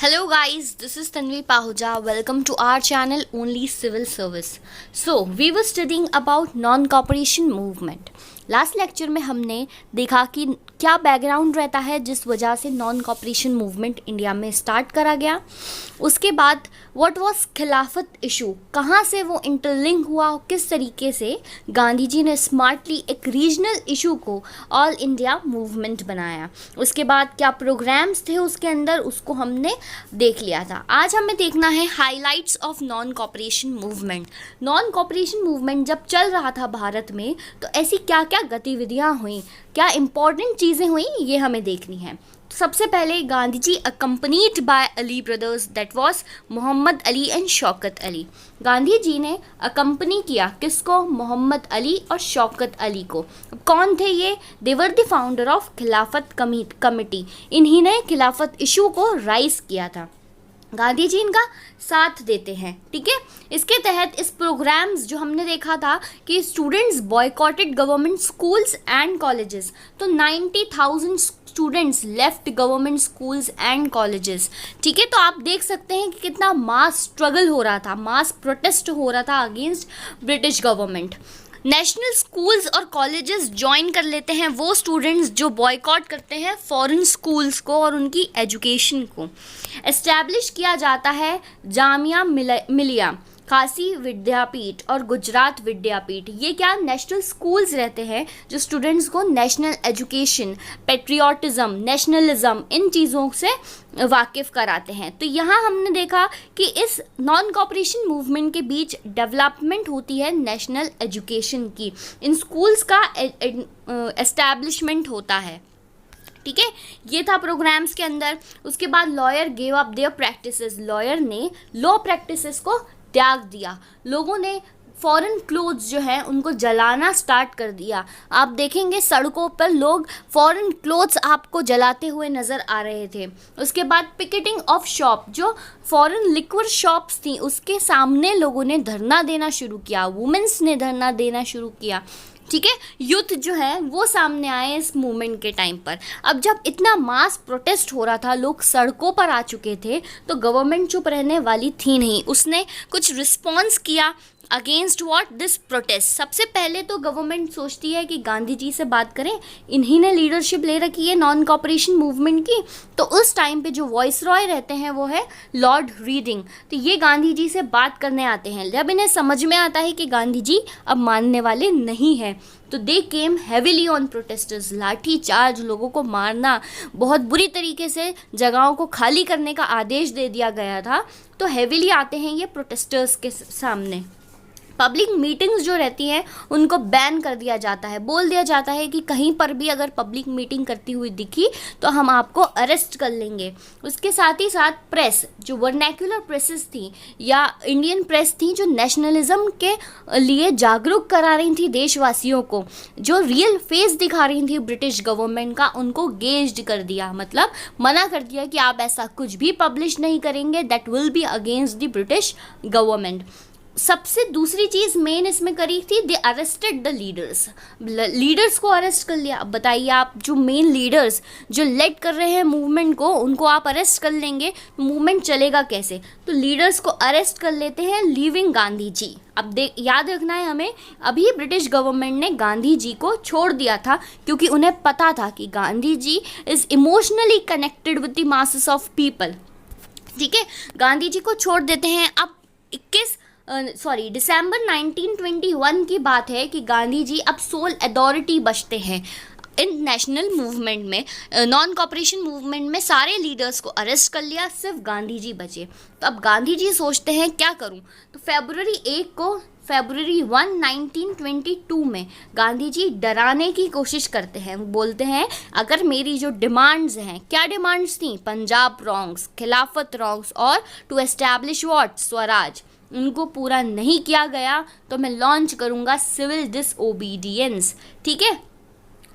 Hello guys, this is Tanvi Pahuja. Welcome to our channel Only Civil Service. So, we were studying about non-cooperation movement. Last lecture में हमने देखा कि क्या background रहता है जिस वजह से नॉन कॉपरेशन मूवमेंट इंडिया में स्टार्ट करा गया। उसके बाद व्हाट वाज खिलाफत इशू, कहाँ से वो इंटरलिंक हुआ, किस तरीके से गांधी जी ने स्मार्टली एक रीजनल इशू को ऑल इंडिया मूवमेंट बनाया। उसके बाद क्या प्रोग्राम्स थे उसके अंदर, उसको हमने देख लिया था। आज हमें देखना है highlights of non cooperation movement. Non cooperation movement जब चल रहा था भारत में तो ऐसी क्या क्या गतिविधियां हुई, क्या इंपॉर्टेंट चीज़ें हुई, ये हमें देखनी है। सबसे पहले Gandhi ji accompanied by Ali brothers, that was Mohammad Ali and Shaukat Ali. Gandhi ji ने अकम्पनी किया किसको? मोहम्मद अली और शौकत अली को। कौन थे ये? दे वर द फाउंडर ऑफ खिलाफत कमिटी। इन्हीं ने खिलाफत इशू को राइज किया था। गांधी जी इनका साथ देते हैं, ठीक है। इसके तहत इस प्रोग्राम्स जो हमने देखा था कि students boycotted government schools and colleges, तो 90,000 students left government schools and colleges, ठीक है। तो आप देख सकते हैं कि कितना मास स्ट्रगल हो रहा था, मास प्रोटेस्ट हो रहा था against British government. National schools और कॉलेजेस ज्वाइन कर लेते हैं वो स्टूडेंट्स जो बॉयकॉट करते हैं फॉरेन स्कूल्स को और उनकी एजुकेशन को। एस्टैब्लिश किया जाता है जामिया मिलिया, काशी विद्यापीठ और गुजरात विद्यापीठ। ये क्या नेशनल स्कूल्स रहते हैं जो स्टूडेंट्स को नेशनल एजुकेशन, पेट्रियाटिज्म, नेशनलिज्म, इन चीज़ों से वाकिफ़ कराते हैं। तो यहाँ हमने देखा कि इस नॉन कॉपरेशन मूवमेंट के बीच डेवलपमेंट होती है नेशनल एजुकेशन की, इन स्कूल्स का एस्टैब्लिशमेंट होता है, ठीक है। ये था प्रोग्राम्स के अंदर। उसके बाद lawyer gave up their practices, lawyer ने लॉ प्रैक्टिसेस को त्याग दिया। लोगों ने फॉरेन क्लोथ्स जो है उनको जलाना स्टार्ट कर दिया। आप देखेंगे सड़कों पर लोग फॉरेन क्लोथ्स आपको जलाते हुए नज़र आ रहे थे। उसके बाद पिकेटिंग ऑफ शॉप, जो फॉरेन लिक्विड शॉप्स थी उसके सामने लोगों ने धरना देना शुरू किया, वुमेन्स ने धरना देना शुरू किया, ठीक है। यूथ जो है वो सामने आए इस मूवमेंट के टाइम पर। अब जब इतना मास प्रोटेस्ट हो रहा था, लोग सड़कों पर आ चुके थे, तो गवर्नमेंट चुप रहने वाली थी नहीं। उसने कुछ रिस्पॉन्स किया अगेंस्ट व्हाट दिस प्रोटेस्ट। सबसे पहले तो गवर्नमेंट सोचती है कि गांधी जी से बात करें, इन्हीं ने लीडरशिप ले रखी है नॉन कॉपरेशन मूवमेंट की। तो उस टाइम पे जो वॉइस रॉय रहते हैं वो है लॉर्ड रीडिंग। तो ये गांधी जी से बात करने आते हैं। जब इन्हें समझ में आता है कि गांधी जी अब मानने वाले नहीं हैं, तो दे केम हैविली ऑन प्रोटेस्टर्स। लाठी चार्ज, लोगों को मारना, बहुत बुरी तरीके से जगहों को खाली करने का आदेश दे दिया गया था। तो हैविली आते हैं ये प्रोटेस्टर्स के सामने। पब्लिक मीटिंग्स जो रहती हैं उनको बैन कर दिया जाता है। बोल दिया जाता है कि कहीं पर भी अगर पब्लिक मीटिंग करती हुई दिखी तो हम आपको अरेस्ट कर लेंगे। उसके साथ ही साथ प्रेस, जो वर्नैक्युलर प्रेसेस थी या इंडियन प्रेस थी, जो नेशनलिज्म के लिए जागरूक करा रही थी देशवासियों को, जो रियल फेस दिखा रही थी ब्रिटिश गवर्नमेंट का, उनको गेज्ड कर दिया, मतलब मना कर दिया कि आप ऐसा कुछ भी पब्लिश नहीं करेंगे, that will be against the British government. सबसे दूसरी चीज़ मेन इसमें करी थी, दे अरेस्टेड द लीडर्स को अरेस्ट कर लिया। अब बताइए, आप जो मेन लीडर्स जो लेड कर रहे हैं मूवमेंट को, उनको आप अरेस्ट कर लेंगे तो मूवमेंट चलेगा कैसे? तो लीडर्स को अरेस्ट कर लेते हैं, लीविंग गांधी जी। अब याद रखना है हमें, अभी ब्रिटिश गवर्नमेंट ने गांधी जी को छोड़ दिया था क्योंकि उन्हें पता था कि Gandhi ji is emotionally connected with the masses of people, ठीक है। गांधी जी को छोड़ देते हैं। अब दिसंबर 1921 की बात है कि गांधी जी अब सोल अथॉरिटी बचते हैं इन नेशनल मूवमेंट में। नॉन कॉपरेशन मूवमेंट में सारे लीडर्स को अरेस्ट कर लिया, सिर्फ गांधी जी बचे। तो अब गांधी जी सोचते हैं क्या करूं। तो फरवरी 1, 1922 में गांधी जी डराने की कोशिश करते हैं। वो बोलते हैं अगर मेरी जो डिमांड्स हैं, क्या डिमांड्स थी? पंजाब रॉन्ग्स, खिलाफत रॉन्ग्स और टू एस्टैब्लिश व्हाट, स्वराज, उनको पूरा नहीं किया गया तो मैं लॉन्च करूंगा सिविल डिसओबीडियंस, ठीक है।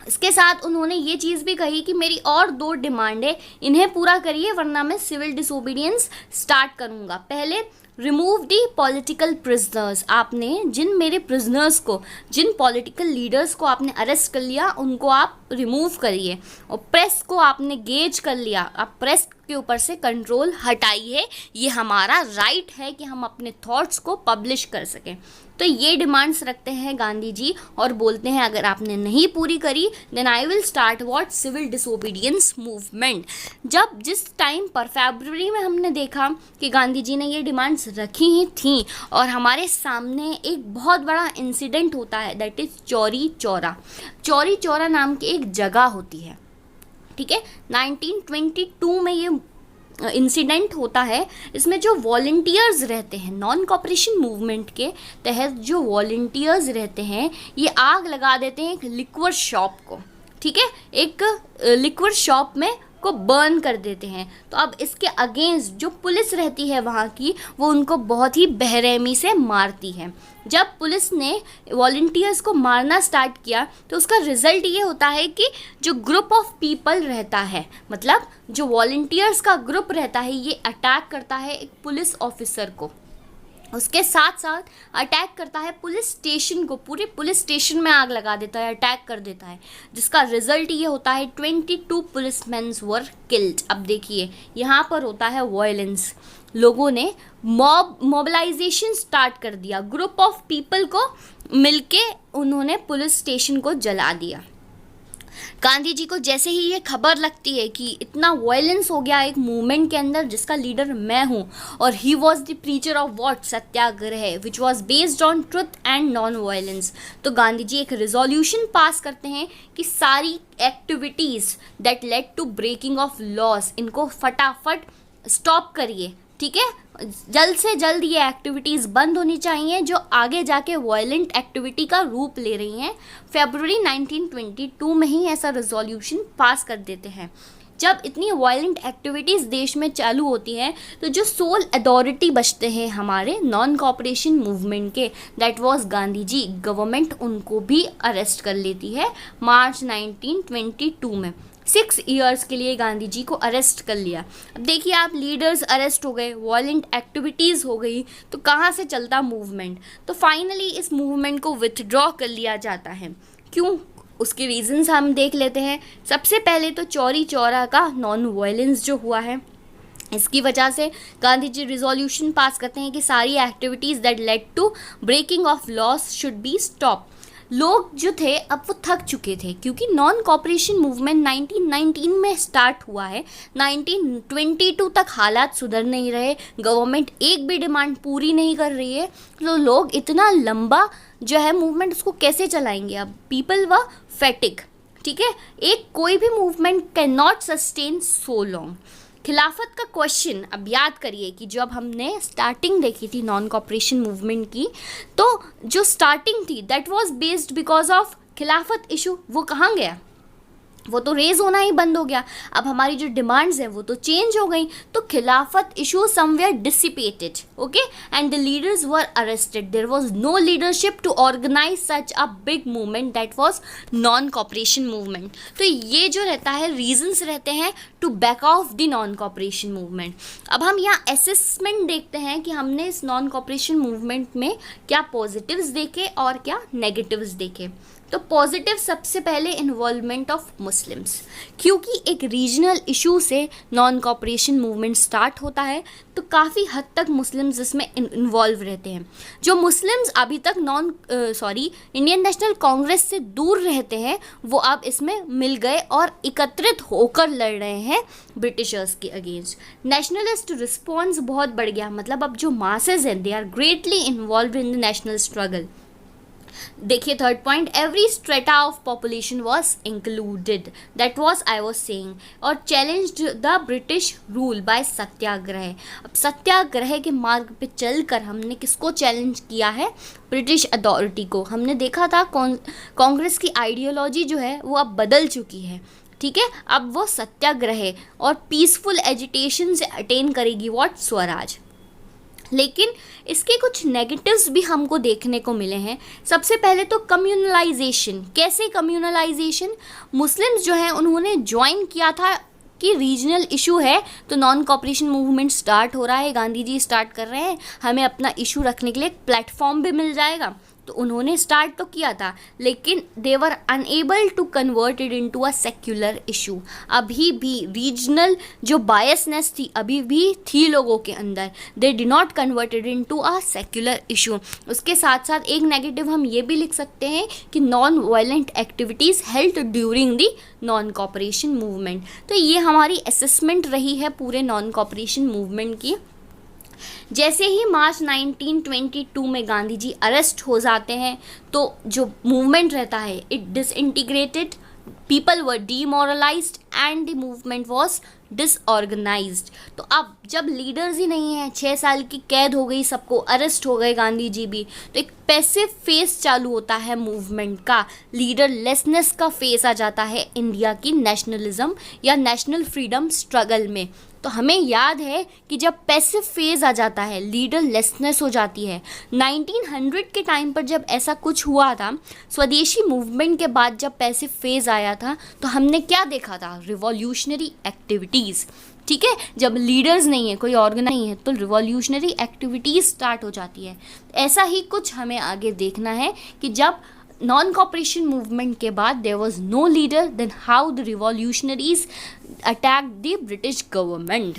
इसके साथ उन्होंने ये चीज़ भी कही कि मेरी और 2 डिमांड है, इन्हें पूरा करिए वरना मैं सिविल डिसोबीडियंस स्टार्ट करूंगा। पहले रिमूव दी पॉलिटिकल प्रिजनर्स, आपने जिन मेरे प्रिजनर्स को, जिन पॉलिटिकल लीडर्स को आपने अरेस्ट कर लिया उनको आप रिमूव करिए, और प्रेस को आपने गेज कर लिया, आप प्रेस के ऊपर से कंट्रोल हटाइए, ये हमारा राइट है कि हम अपने थॉट्स को पब्लिश कर सकें। तो ये डिमांड्स रखते हैं गांधी जी और बोलते हैं अगर आपने नहीं पूरी करी then I will start what civil disobedience movement. जब जिस टाइम पर फरवरी में हमने देखा कि गांधी जी ने ये डिमांड्स रखी ही थी और हमारे सामने एक बहुत बड़ा इंसिडेंट होता है, दैट इज़ चौरी चौरा। चौरी चौरा नाम की एक जगह होती है, ठीक है, 1922 में ये इंसिडेंट होता है। इसमें जो वॉलंटियर्स रहते हैं नॉन कॉपरेशन मूवमेंट के तहत, जो वॉलंटियर्स रहते हैं ये आग लगा देते हैं एक लिक्वर शॉप को, ठीक है, एक लिक्वर शॉप में को बर्न कर देते हैं। तो अब इसके अगेंस्ट जो पुलिस रहती है वहाँ की, वो उनको बहुत ही बेरहमी से मारती है। जब पुलिस ने वॉलंटियर्स को मारना स्टार्ट किया तो उसका रिजल्ट ये होता है कि जो ग्रुप ऑफ पीपल रहता है, मतलब जो वॉलंटियर्स का ग्रुप रहता है, ये अटैक करता है एक पुलिस ऑफिसर को, उसके साथ साथ अटैक करता है पुलिस स्टेशन को, पूरे पुलिस स्टेशन में आग लगा देता है, अटैक कर देता है, जिसका रिजल्ट ये होता है 22 पुलिसमैन्स वर किल्ड। अब देखिए यहाँ पर होता है वायलेंस, लोगों ने मोबिलाइजेशन स्टार्ट कर दिया, ग्रुप ऑफ पीपल को मिलके उन्होंने पुलिस स्टेशन को जला दिया। गांधी जी को जैसे ही ये खबर लगती है कि इतना वायलेंस हो गया एक मूवमेंट के अंदर जिसका लीडर मैं हूँ, और he was the preacher of what Satyagraha which was based on truth and non violence, तो गांधी जी एक रिजोल्यूशन पास करते हैं कि सारी activities that led to breaking of laws, इनको फटाफट स्टॉप करिए, ठीक है, जल्द से जल्द ये एक्टिविटीज़ बंद होनी चाहिए जो आगे जाके वायलेंट एक्टिविटी का रूप ले रही हैं। फरवरी 1922 में ही ऐसा रिजोल्यूशन पास कर देते हैं। जब इतनी वायलेंट एक्टिविटीज़ देश में चालू होती हैं तो जो सोल अथॉरिटी बचते हैं हमारे नॉन कॉपरेशन मूवमेंट के, that was Gandhi ji, government उनको भी अरेस्ट कर लेती है मार्च 1922 में। 6 ईयर्स के लिए गांधी जी को अरेस्ट कर लिया। अब देखिए आप, लीडर्स अरेस्ट हो गए, वायलेंट एक्टिविटीज़ हो गई, तो कहाँ से चलता मूवमेंट? तो फाइनली इस मूवमेंट को विथड्रॉ कर लिया जाता है। क्यों? उसके रीजंस हम देख लेते हैं। सबसे पहले तो चौरी चौरा का नॉन वायलेंस जो हुआ है, इसकी वजह से गांधी जी रिजोल्यूशन पास करते हैं कि सारी activities that led to breaking of laws should be stop. लोग जो थे अब वो थक चुके थे, क्योंकि नॉन कॉपरेशन मूवमेंट 1919 में स्टार्ट हुआ है, 1922 तक हालात सुधर नहीं रहे, गवर्नमेंट एक भी डिमांड पूरी नहीं कर रही है, तो लोग इतना लंबा जो है मूवमेंट उसको कैसे चलाएंगे? अब पीपल व फैटिक, ठीक है, एक कोई भी movement can not sustain so long. खिलाफत का क्वेश्चन अब याद करिए कि जब हमने स्टार्टिंग देखी थी नॉन कॉपरेशन मूवमेंट की, तो जो स्टार्टिंग थी that was based because of खिलाफत इशू, वो कहाँ गया? वो तो रेज होना ही बंद हो गया। अब हमारी जो डिमांड्स हैं वो तो चेंज हो गई, तो Khilafat issue somewhere dissipated, okay, and the leaders were arrested. There was no leadership to organise such a big movement that was non cooperation movement. तो ये जो रहता है रीजंस रहते हैं to back off the non cooperation movement. अब हम यहाँ असेसमेंट देखते हैं कि हमने इस नॉन कॉपरेशन मूवमेंट में क्या पॉजिटिव्स देखे और क्या नेगेटिव्स देखे। तो पॉजिटिव सबसे पहले इन्वॉल्वमेंट ऑफ मुस्लिम्स, क्योंकि एक रीजनल इशू से नॉन कॉपरेशन मूवमेंट स्टार्ट होता है तो काफ़ी हद तक मुस्लिम्स इसमें इन्वॉल्व रहते हैं। जो मुस्लिम्स अभी तक इंडियन नेशनल कांग्रेस से दूर रहते हैं वो अब इसमें मिल गए और एकत्रित होकर लड़ रहे हैं ब्रिटिशर्स के अगेंस्ट। नेशनलिस्ट रिस्पॉन्स बहुत बढ़ गया, मतलब अब जो मासेज हैं they are greatly involve in the national struggle. देखिए third point, every strata of population was included, that was I was saying, और challenged the British rule by satyagraha. अब सत्याग्रह के मार्ग पे चलकर हमने किसको चैलेंज किया है? ब्रिटिश अथॉरिटी को। हमने देखा था कांग्रेस की आइडियोलॉजी जो है वो अब बदल चुकी है, ठीक है, अब वो सत्याग्रह और पीसफुल एजिटेशन से अटेन करेगी व्हाट? स्वराज। लेकिन इसके कुछ नेगेटिव्स भी हमको देखने को मिले हैं। सबसे पहले तो कम्युनलाइजेशन। कैसे कम्युनलाइजेशन? मुस्लिम्स जो हैं उन्होंने ज्वाइन किया था कि रीजनल इशू है तो नॉन कॉपरेशन मूवमेंट स्टार्ट हो रहा है, गांधी जी स्टार्ट कर रहे हैं, हमें अपना इशू रखने के लिए एक प्लेटफॉर्म भी मिल जाएगा। तो उन्होंने स्टार्ट तो किया था, लेकिन they were unable to convert it into a secular issue. अभी भी रीजनल जो बायसनेस थी अभी भी थी लोगों के अंदर, they did not convert it into a secular issue. उसके साथ साथ एक नेगेटिव हम ये भी लिख सकते हैं कि non violent activities held during the non cooperation movement. तो ये हमारी असेसमेंट रही है पूरे नॉन कॉपरेशन मूवमेंट की। जैसे ही मार्च 1922 में गांधी जी अरेस्ट हो जाते हैं तो जो मूवमेंट रहता है it disintegrated, people were demoralised and the movement was disorganised. तो अब जब लीडर्स ही नहीं हैं, 6 साल की कैद हो गई, सबको अरेस्ट हो गए, गांधी जी भी, तो एक पैसिव फेस चालू होता है मूवमेंट का, लीडरलेसनेस का फेस आ जाता है इंडिया की नेशनलिज्म या नेशनल फ्रीडम स्ट्रगल में। तो हमें याद है कि जब पैसिव फेज आ जाता है, लीडरलेसनेस हो जाती है, 1900 के टाइम पर जब ऐसा कुछ हुआ था, स्वदेशी मूवमेंट के बाद जब पैसिव फेज आया था तो हमने क्या देखा था, रिवॉल्यूशनरी एक्टिविटीज़। ठीक है, जब लीडर्स नहीं है, कोई ऑर्गेनाइज नहीं है, तो रिवॉल्यूशनरी एक्टिविटीज़ स्टार्ट हो जाती है। ऐसा ही कुछ हमें आगे देखना है कि जब नॉन कॉपरेशन मूवमेंट के बाद there was no leader, then how the revolutionaries attacked the British government.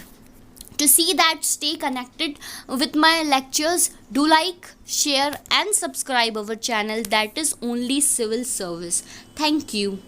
To see that, stay connected with my lectures. Do like, share and subscribe our channel, that is Only Civil Service. Thank you.